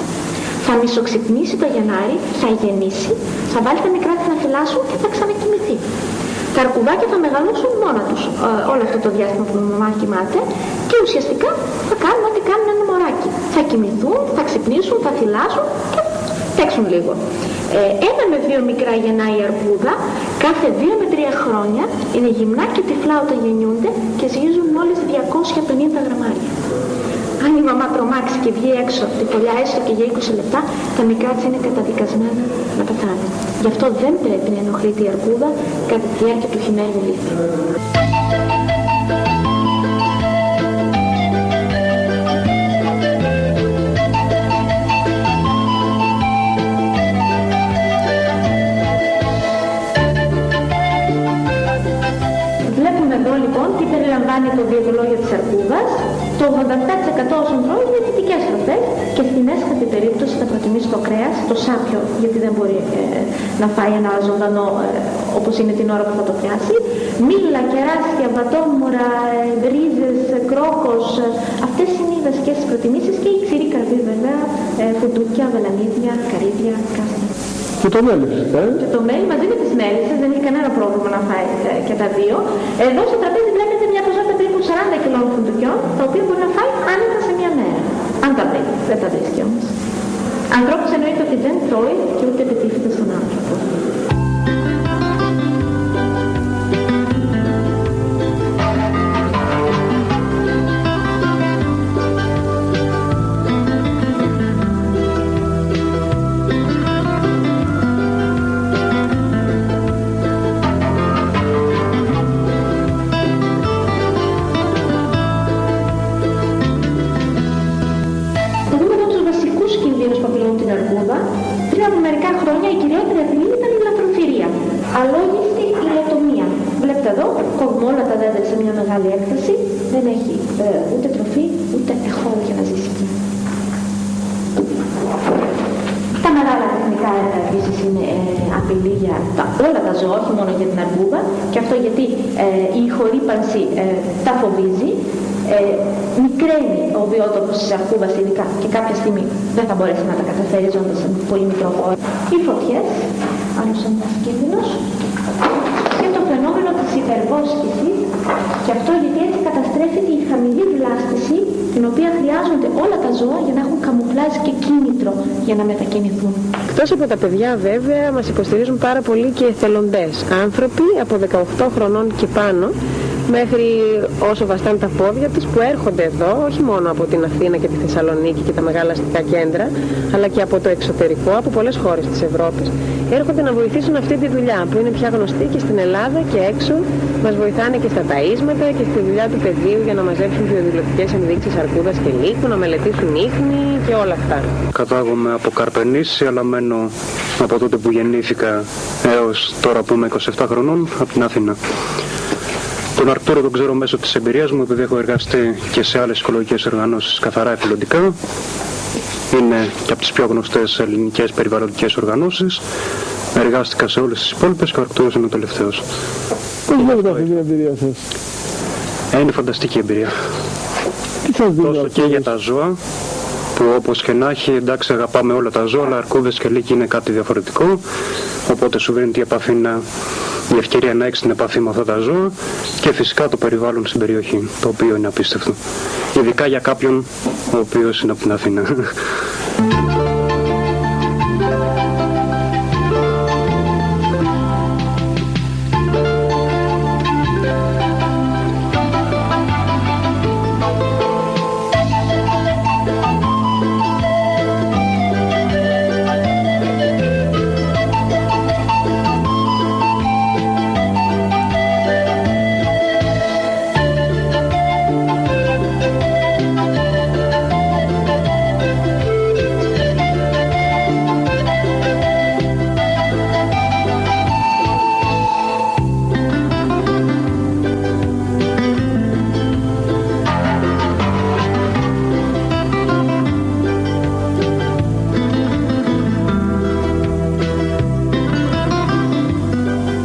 Θα μισοξυπνήσει το Γενάρη, θα γεννήσει, θα βάλει τα μικρά της να θυλάσουν και θα ξανακοιμηθεί. Τα αρκουδάκια θα μεγαλώσουν μόνα τους όλο αυτό το διάστημα που η μαμά κοιμάται και ουσιαστικά θα κάνουν ό,τι κάνουν ένα μωράκι. Θα κοιμηθούν, θα ξυπνήσουν, θα θυλάσουν και θα παίξουν λίγο. 1 με 2 μικρά γεννάει η αρκούδα, κάθε 2 με 3 χρόνια είναι γυμνά και τυφλά όταν γεννιούνται και ζυγίζουν μόλις 250 γραμμάρια. Αν η μαμά τρομάξει και βγει έξω τη φωλιά έστω και για 20 λεπτά, τα μικρά της είναι καταδικασμένα να πεθάνουν. Γι' αυτό δεν πρέπει να ενοχλείται η αρκούδα κατά τη διάρκεια του χειμέρινου λίθου. Βλέπουμε εδώ λοιπόν τι περιλαμβάνει το διαιτολόγιο της αρκούδας. Το 87% όσων τρώνε είναι θετικές τροφές και στην έσχατη περίπτωση θα προτιμήσει το κρέας, το σάπιο, γιατί δεν μπορεί να φάει ένα ζωντανό όπως είναι την ώρα που θα το πιάσει. Μήλα, κεράσια, βατόμουρα, ρίζες, κρόκος, αυτές είναι οι βασικές προτιμήσεις και η ξηρή καρδί βέβαια, φουντούκια, βελανίδια, καρύδια, κάστα. Και το μέλι. Και το μέλι μαζί με τις μέλισσες, δεν έχει κανένα πρόβλημα να φάει και τα δύο. Εδώ στο τραπέζι βλέπετε μια ποσότητα περίπου 40 κιλών φουντουκιών, τα οποία μπορεί να φάει άνετα σε μια μέρα. Αν τα βρει, δεν τα βρίσκει όμως. Ανθρώπους εννοείται ότι δεν τρώει και ούτε επιτίθεται στον άνθρωπο. Πριν από μερικά χρόνια η κυριότερη απειλή ήταν η λατροφυρία. Αλόγιστη υλοτομία. Βλέπετε εδώ, κόβουμε όλα τα δέντρα σε μια μεγάλη έκταση. Δεν έχει ούτε τροφή, ούτε χώρο για να ζήσει. Τα μεγάλα τεχνικά επίσης είναι απειλή για όλα τα ζώα, όχι μόνο για την αρκούδα. Και αυτό γιατί η ηχορύπανση τα φοβίζει. Μικραίνει ο βιότοπος της αρκούδας ειδικά και κάποια στιγμή δεν θα μπορέσει να τα καταφέρει ζώντας σε πολύ μικρό χώρο. Οι φωτιές, άλλος ένας κίνδυνος, και το φαινόμενο της υπερβόσκησης, και αυτό γιατί έτσι καταστρέφεται η χαμηλή βλάστηση την οποία χρειάζονται όλα τα ζώα για να έχουν καμουφλάζ και κίνητρο για να μετακινηθούν. Εκτός από τα παιδιά βέβαια μας υποστηρίζουν πάρα πολύ και εθελοντές. Άνθρωποι από 18 χρονών και πάνω, μέχρι όσο βαστάνε τα πόδια τους, που έρχονται εδώ όχι μόνο από την Αθήνα και τη Θεσσαλονίκη και τα μεγάλα αστικά κέντρα, αλλά και από το εξωτερικό, από πολλές χώρες της Ευρώπης. Έρχονται να βοηθήσουν αυτή τη δουλειά που είναι πια γνωστή και στην Ελλάδα και έξω. Μας βοηθάνε και στα ταΐσματα και στη δουλειά του πεδίου για να μαζέψουν βιοδηλωτικές ενδείξεις αρκούδας και λύκου, να μελετήσουν ίχνη και όλα αυτά. Κατάγομαι από Καρπενήσι, αλλά μένω από τότε που γεννήθηκα έως τώρα που είμαι 27 χρονών από την Αθήνα. Τον Αρκτούρο τον ξέρω μέσω της εμπειρίας μου, επειδή έχω εργαστεί και σε άλλες οικολογικές οργανώσεις καθαρά εθελοντικά. Είναι και από τις πιο γνωστές ελληνικές περιβαλλοντικές οργανώσεις. Εργάστηκα σε όλες τις υπόλοιπες και ο Αρκτούρος είναι ο τελευταίος. Πώς βλέπετε αυτή την εμπειρία σας? Είναι φανταστική εμπειρία. Τι σας δίνει τόσο και για τα ζώα, που όπως και να έχει, εντάξει, αγαπάμε όλα τα ζώα, αλλά αρκούδες και λύκοι είναι κάτι διαφορετικό. Οπότε σου δίνει η ευκαιρία να έχεις την επαφή με αυτά τα ζώα και φυσικά το περιβάλλον στην περιοχή, το οποίο είναι απίστευτο. Ειδικά για κάποιον ο οποίος είναι από την Αθήνα.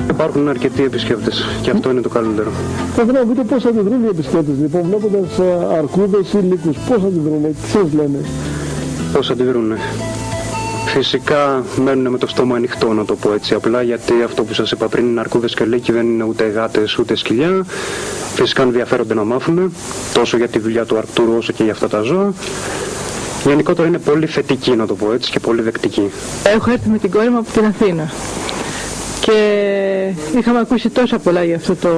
Υπάρχουν αρκετοί επισκέπτες και αυτό είναι το καλύτερο. Θα ήθελα να πείτε πώς αντιδρούν οι επισκέπτες, λοιπόν, βλέποντας αρκούδες ή λύκους, πώς αντιδρούν, τι σας λένε? Πώς αντιδρούν? Φυσικά μένουν με το στόμα ανοιχτό, να το πω έτσι απλά, γιατί αυτό που σας είπα πριν, αρκούδες και λύκοι δεν είναι ούτε γάτες ούτε σκυλιά. Φυσικά ενδιαφέρονται να μάθουν τόσο για τη δουλειά του Αρκτούρου όσο και για αυτά τα ζώα. Γενικότερα είναι πολύ θετική, να το πω έτσι, και πολύ δεκτική. Έχω έρθει με την κόρη μου από την Αθήνα και είχαμε ακούσει τόσα πολλά για αυτό το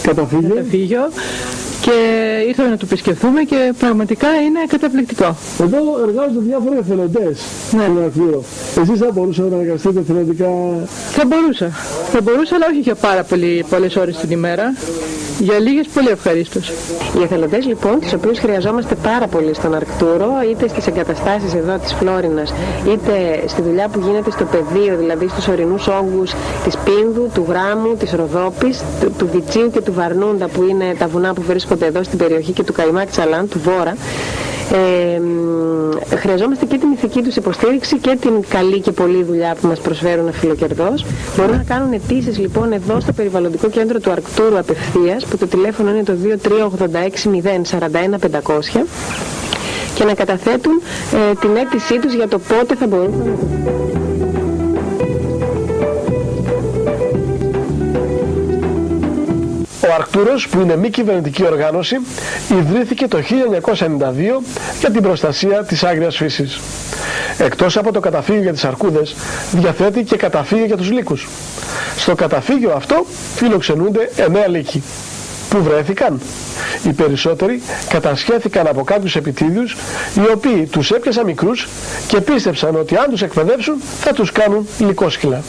καταφύγιο και ήρθαμε να το επισκεφθούμε και πραγματικά είναι καταπληκτικό. Εδώ εργάζονται διάφοροι εθελοντές στον Αρκτούρο. Εσείς θα μπορούσατε να εργαστείτε εθελοντικά? Θα μπορούσα, αλλά όχι για πάρα πολλές ώρες την ημέρα. Για λίγες πολύ ευχαρίστως. Οι εθελοντές λοιπόν, τους οποίους χρειαζόμαστε πάρα πολύ στον Αρκτούρο, είτε στις εγκαταστάσεις εδώ της Φλόρινας, είτε στη δουλειά που γίνεται στο πεδίο, δηλαδή στους ορεινούς όγκους της Πίνδου, του Γράμμου, της Ροδόπης, του Βιτσίου και του Βαρνούντα, που είναι τα βουνά που βρίσκονται εδώ στην περιοχή, και του Καϊμά Τσαλάν, του Βόρα. Χρειαζόμαστε και την ηθική τους υποστήριξη και την καλή και πολλή δουλειά που μας προσφέρουν αφιλοκερδός. Μπορούν να κάνουν αιτήσεις λοιπόν εδώ στο περιβαλλοντικό κέντρο του Αρκτούρου απευθείας, που το τηλέφωνο είναι το 2386-041-500, και να καταθέτουν την αίτησή τους για το πότε θα μπορούν να... Ο Αρκτούρος, που είναι μη κυβερνητική οργάνωση, ιδρύθηκε το 1992 για την προστασία της άγριας φύσης. Εκτός από το καταφύγιο για τις αρκούδες, διαθέτει και καταφύγιο για τους λύκους. Στο καταφύγιο αυτό φιλοξενούνται 9 λύκοι. Πού βρέθηκαν? Οι περισσότεροι κατασχέθηκαν από κάποιους επιτίδιους, οι οποίοι τους έπιασαν μικρούς και πίστεψαν ότι αν τους εκπαιδεύσουν θα τους κάνουν λυκόσκυλα.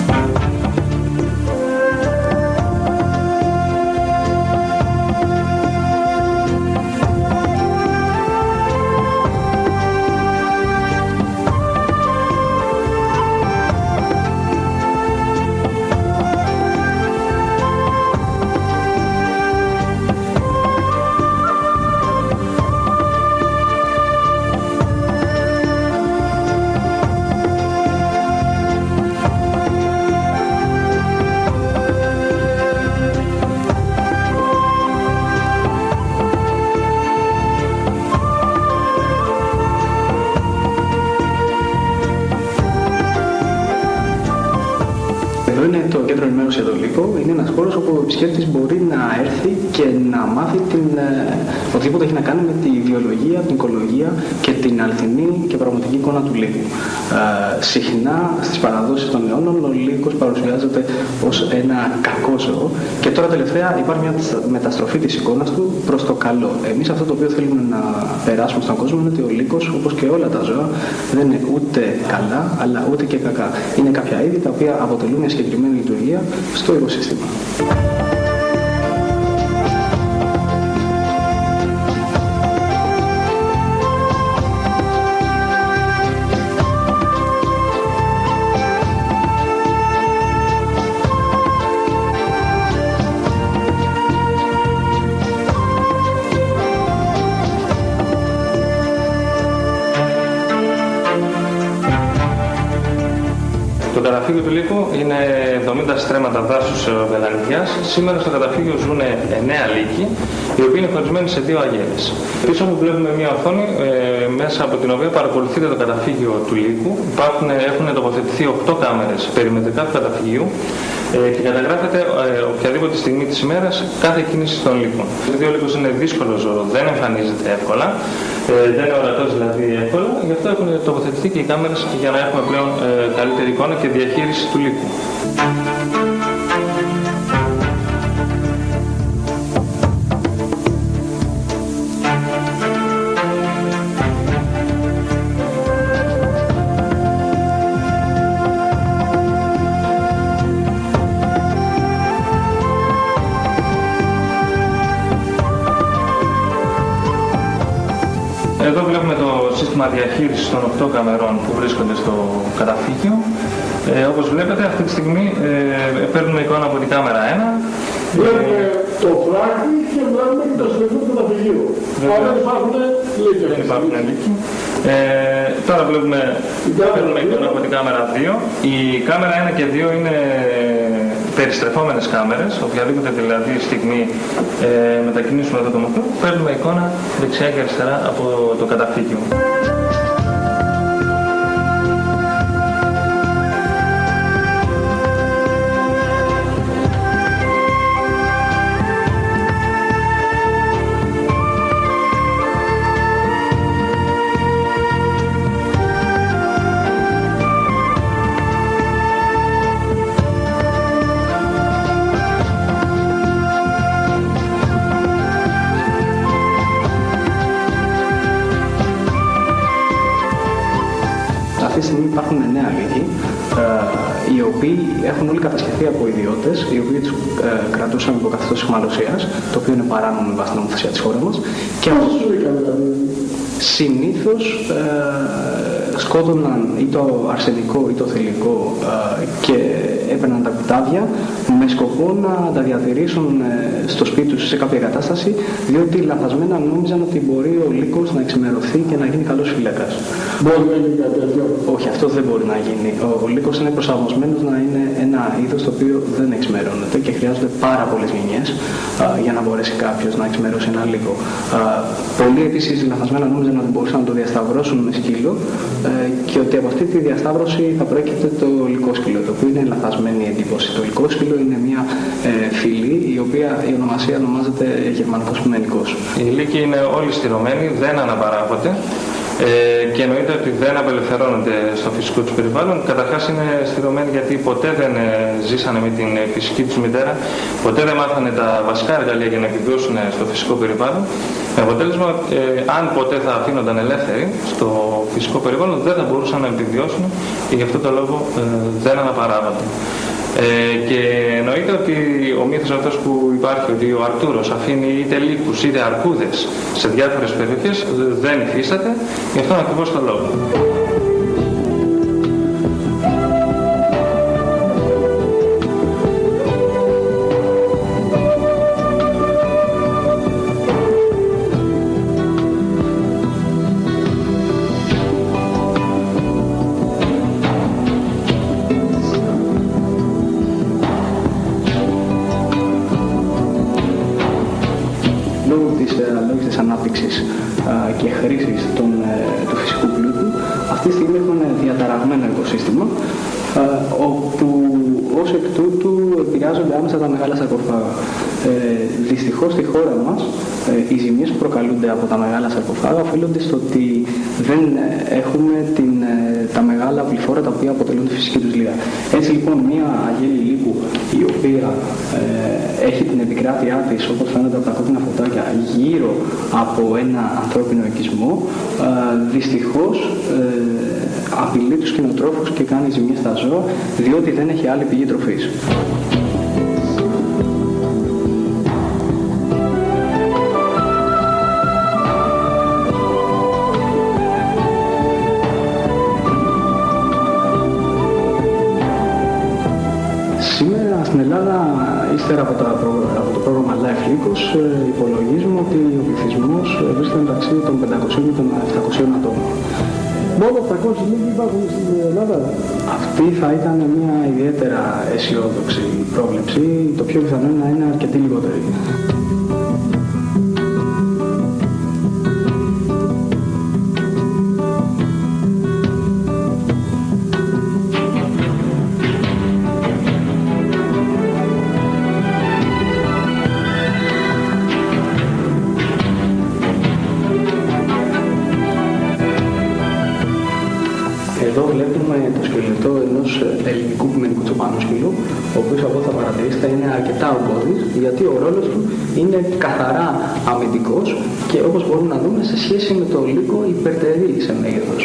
Αυτό είναι το κέντρο ενημέρωση για το Λύκο. Είναι ένας χώρος όπου ο επισκέπτης μπορεί να έρθει και να μάθει οτιδήποτε έχει να κάνει με τη βιολογία, την οικολογία και την αληθινή και πραγματική εικόνα του Λύκου. Συχνά στις παραδόσεις των αιώνων ο Λύκος παρουσιάζεται ως ένα κακό ζώο και τώρα τελευταία υπάρχει μια μεταστροφή της εικόνας του προς το καλό. Εμείς αυτό το οποίο θέλουμε να περάσουμε στον κόσμο είναι ότι ο Λύκος, όπως και όλα τα ζώα, δεν είναι ούτε καλά αλλά ούτε και κακά. Είναι κάποια είδη τα οποία αποτελούν μια συγκεκριμένη λειτουργία στο οικοσύστημα. Το καταφύγιο του Λύκου είναι 70 στρέμματα δάσους βελανιδιάς. Σήμερα στο καταφύγιο ζουν 9 λύκοι, οι οποίοι είναι χωρισμένοι σε 2 αγέλες. Πίσω μου βλέπουμε μια οθόνη μέσα από την οποία παρακολουθείτε το καταφύγιο του Λύκου. Έχουν τοποθετηθεί 8 κάμερες περιμετρικά του καταφυγίου και καταγράφεται οποιαδήποτε στιγμή της ημέρας κάθε κίνηση των λύκων. Επειδή ο λύκος είναι δύσκολο ζώο, δεν εμφανίζεται εύκολα, δεν είναι ορατός δηλαδή εύκολα, γι' αυτό έχουν τοποθετηθεί και οι κάμερες για να έχουμε πλέον καλύτερη εικόνα και διαχείριση του λύκου. Εδώ βλέπουμε το σύστημα διαχείρισης των 8 καμερών που βρίσκονται στο καταφύγιο. Όπως βλέπετε αυτή τη στιγμή παίρνουμε εικόνα από την κάμερα 1. Βλέπουμε το φράχτη και βλέπουμε και το σπίτι του καταφυγίου. Αλλά δεν υπάρχουν λύκοι. Δεν υπάρχουν λύκοι. Τώρα παίρνουμε εικόνα από την κάμερα 2. Η κάμερα 1 και 2 είναι περιστρεφόμενες κάμερες. Οποιαδήποτε δηλαδή στιγμή μετακινήσουμε εδώ το μοχλό, παίρνουμε εικόνα δεξιά και αριστερά από το καταφύγιο. Υπάρχουν 9 λύκοι, οι οποίοι έχουν όλοι κατασχεθεί από ιδιώτες, οι οποίοι τους κρατούσαν υπό καθεστώς αιχμαλωσίας, το οποίο είναι παράνομο με βάση την νομοθεσία της χώρας μας. Και συνήθως σκότωναν ή το αρσενικό ή το θηλυκό και έπαιρναν τα κουτάβια με σκοπό να τα διατηρήσουν στο σπίτι τους σε κάποια κατάσταση, διότι λανθασμένα νόμιζαν ότι μπορεί ο λύκος να εξημερωθεί και να γίνει καλός φύλακας. Μπορεί να γίνει κάτι τέτοιο? Όχι, αυτό δεν μπορεί να γίνει. Ο λύκος είναι προσαρμοσμένος να είναι ένα είδος το οποίο δεν εξημερώνεται και χρειάζονται πάρα πολλές γενιές για να μπορέσει κάποιος να εξημερώσει ένα λύκο. Πολλοί επίσης λανθασμένα νόμιζαν ότι μπορούσαν να το διασταυρώσουν με σκύλο και ότι από αυτή τη διασταύρωση θα προέρχεται το λυκόσκυλο, το οποίο είναι λανθασμένη εντύπωση. Το λυκόσκυλο είναι μια φυλή η οποία η ονομασία ονομάζεται γερμανικός ποιμενικός. Οι λύκοι είναι όλοι στηρωμένοι, δεν αναπαράγονται. Και εννοείται ότι δεν απελευθερώνονται στο φυσικό τους περιβάλλον. Καταρχάς είναι στηρωμένοι γιατί ποτέ δεν ζήσανε με την φυσική τους μητέρα, ποτέ δεν μάθανε τα βασικά εργαλεία για να επιβιώσουν στο φυσικό περιβάλλον. Με αποτέλεσμα, αν ποτέ θα αφήνονταν ελεύθεροι στο φυσικό περιβάλλον, δεν θα μπορούσαν να επιβιώσουν και γι' αυτό το λόγο δεν αναπαράγονται. Και εννοείται ότι ο μύθος αυτός που υπάρχει ότι ο Αρτούρος αφήνει είτε λύκους είτε αρκούδες σε διάφορες περιοχές δεν υφίσταται, γι' αυτόν ακριβώς τον λόγο. Και χρήσης του φυσικού πλούτου, αυτή τη στιγμή έχουν διαταραγμένο οικοσύστημα, όπου ως εκ πλησιάζονται άμεσα τα μεγάλα σαρκοφάγα. Δυστυχώς στη χώρα μας οι ζημίες που προκαλούνται από τα μεγάλα σαρκοφάγα οφείλονται στο ότι δεν έχουμε τα μεγάλα πληθώρα τα οποία αποτελούν τη φυσική τους λία. Έτσι λοιπόν μια αγέλη λύκου η οποία έχει την επικράτειά της, όπως φαίνονται από τα κόκκινα φωτάκια, γύρω από ένα ανθρώπινο οικισμό, δυστυχώς απειλεί τους κτηνοτρόφους και κάνει ζημίες στα ζώα, διότι δεν έχει άλλη πηγή τροφής. Σήμερα στην Ελλάδα, ύστερα από το πρόγραμμα Life Lycos, υπολογίζουμε ότι ο πληθυσμός βρίσκεται μεταξύ των 500 και των 700 ατόμων. Μόνο 800 λίγοι υπάρχουν στην Ελλάδα. Αυτή θα ήταν μια ιδιαίτερα αισιόδοξη πρόβλεψη. Το πιο πιθανό είναι να είναι αρκετή λιγότερη. Εδώ βλέπουμε το σκελετό ενός ελληνικού ποιμενικού τσοπανοσκύλου, ο οποίος από ό,τι θα παρατηρήσετε είναι αρκετά ογκώδης, γιατί ο ρόλος του είναι καθαρά αμυντικός και όπως μπορούμε να δούμε σε σχέση με το λύκο υπερτερεί σε μέγεθος.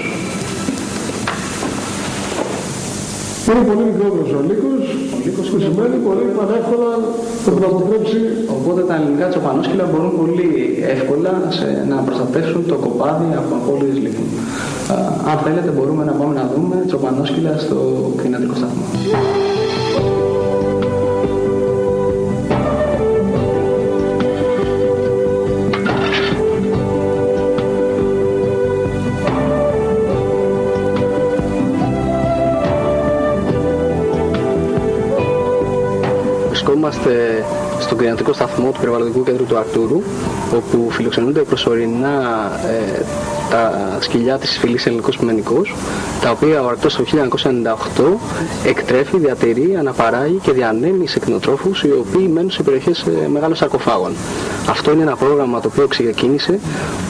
Είναι πολύ μικρότερος ο λύκος, που σημαίνει πολύ πανεύκολα να τον αποτρέψει. Οπότε τα ελληνικά τσοπανόσκυλα μπορούν πολύ εύκολα να προστατεύσουν το κοπάδι από απώλειες λύκου. Αν θέλετε μπορούμε να πάμε να δούμε τσοπανόσκυλα στο κτηνιατρικό σταθμό. Βρισκόμαστε στον κτηνιατρικό σταθμό του Περιβαλλοντικού Κέντρου του Αρτούρου, όπου φιλοξενούνται προσωρινά τα σκυλιά της φυλής Ελληνικός Ποιμενικός, τα οποία ο Αρκτός το 1998 εκτρέφει, διατηρεί, αναπαράγει και διανέμει σε κτηνοτρόφους οι οποίοι μένουν σε περιοχές μεγάλων σαρκοφάγων. Αυτό είναι ένα πρόγραμμα το οποίο ξεκίνησε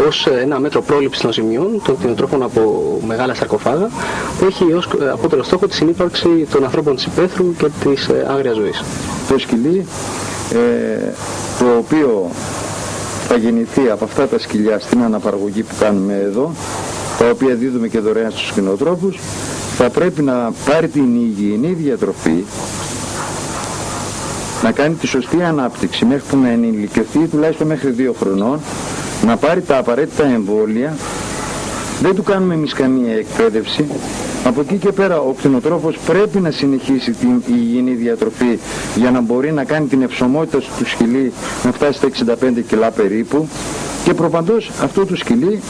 ως ένα μέτρο πρόληψης των ζημιών των κτηνοτρόφων από μεγάλα σαρκοφάγα, που έχει ως απότερο στόχο τη συνύπαρξη των ανθρώπων της υπαίθρου και της άγριας ζωής. Το σκυλί το οποίο θα γεννηθεί από αυτά τα σκυλιά στην αναπαραγωγή που κάνουμε εδώ, τα οποία δίδουμε και δωρεάν στους κτηνοτρόφους, θα πρέπει να πάρει την υγιεινή διατροφή, να κάνει τη σωστή ανάπτυξη μέχρι που να ενηλικιωθεί τουλάχιστον μέχρι 2 χρονών, να πάρει τα απαραίτητα εμβόλια. Δεν του κάνουμε εμείς καμία εκπαίδευση. Από εκεί και πέρα ο κτηνοτρόφος πρέπει να συνεχίσει την υγιεινή διατροφή για να μπορεί να κάνει την ευσωμότητα του σκυλί να φτάσει στα 65 κιλά περίπου, και προπαντός αυτό το σκυλί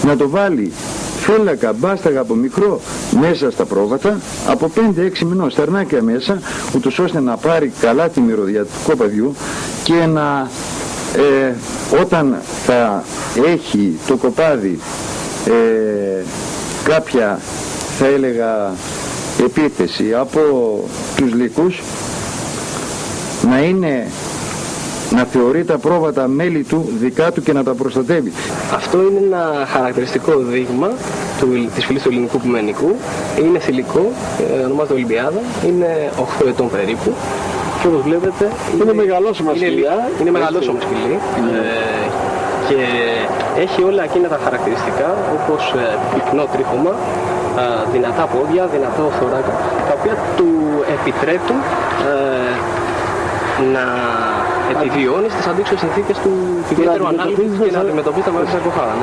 να το βάλει φέλακα, μπάσταγα από μικρό μέσα στα πρόβατα, από 5-6 μηνών στερνάκια μέσα, ούτως ώστε να πάρει καλά τη μυρωδιά του κοπαδιού και να όταν θα έχει το κοπάδι κάποια, θα έλεγα, επίθεση από τους λύκους, να θεωρεί τα πρόβατα μέλη του δικά του και να τα προστατεύει. Αυτό είναι ένα χαρακτηριστικό δείγμα της φυλής του ελληνικού ποιμενικού. Είναι θηλυκό, ονομάζεται Ολυμπιάδα, είναι 8 ετών περίπου και όπως βλέπετε είναι μεγαλόσωμα σκυλί. Είναι μεγαλόσωμα σκυλί και έχει όλα εκείνα τα χαρακτηριστικά, όπως πυκνό τρίχωμα, δυνατά πόδια, δυνατά οθωράκα, τα οποία του επιτρέπουν να επιβιώνει στις αντίξωες συνθήκες του ιδιαίτερου ανάλυση και να αντιμετωπίσει τα μεγάλα σαρκοφάγα.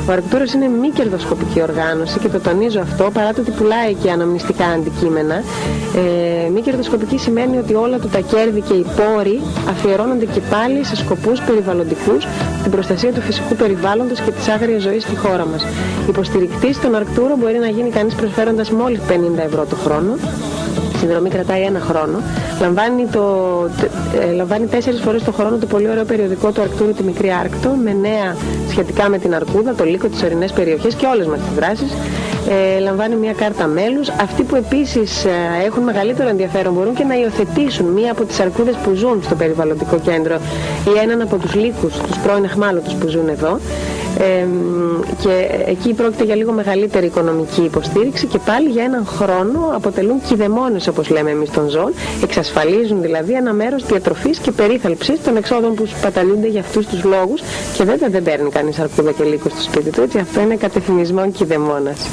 Ο Αρκτούρος είναι μη κερδοσκοπική οργάνωση και το τονίζω αυτό παρά το ότι πουλάει και αναμνηστικά αντικείμενα. Μη κερδοσκοπική σημαίνει ότι όλα του τα κέρδη και οι πόροι αφιερώνονται και πάλι σε σκοπούς περιβαλλοντικούς, την προστασία του φυσικού περιβάλλοντος και της άγριας ζωής στη χώρα μας. Υποστηρικτής στον Αρκτούρο μπορεί να γίνει κανείς προσφέροντας μόλις 50 ευρώ το χρόνο. Η συνδρομή κρατάει 1 χρόνο. Λαμβάνει 4 φορές το χρόνο το πολύ ωραίο περιοδικό του Αρκτούρου, τη Μικρή Άρκτο, με νέα σχετικά με την Αρκούδα, το Λύκο, τις ορεινές περιοχές και όλες μας τις δράσεις. Λαμβάνει μια κάρτα μέλους. Αυτοί που επίσης έχουν μεγαλύτερο ενδιαφέρον μπορούν και να υιοθετήσουν μία από τις αρκούδες που ζουν στο περιβαλλοντικό κέντρο ή έναν από τους λύκους, τους πρώην αιχμάλωτους που ζουν εδώ. Και εκεί πρόκειται για λίγο μεγαλύτερη οικονομική υποστήριξη και πάλι για 1 χρόνο αποτελούν κηδεμόνες, όπως λέμε εμείς, των ζώων. Εξασφαλίζουν δηλαδή ένα μέρος διατροφής και περίθαλψης των εξόδων που σπαταλούνται για αυτούς τους λόγους και βέβαια δεν παίρνει κανείς αρκούδα και λύκο στο σπίτι του, έτσι αυτό είναι κατευθυνισμό κηδεμόνας.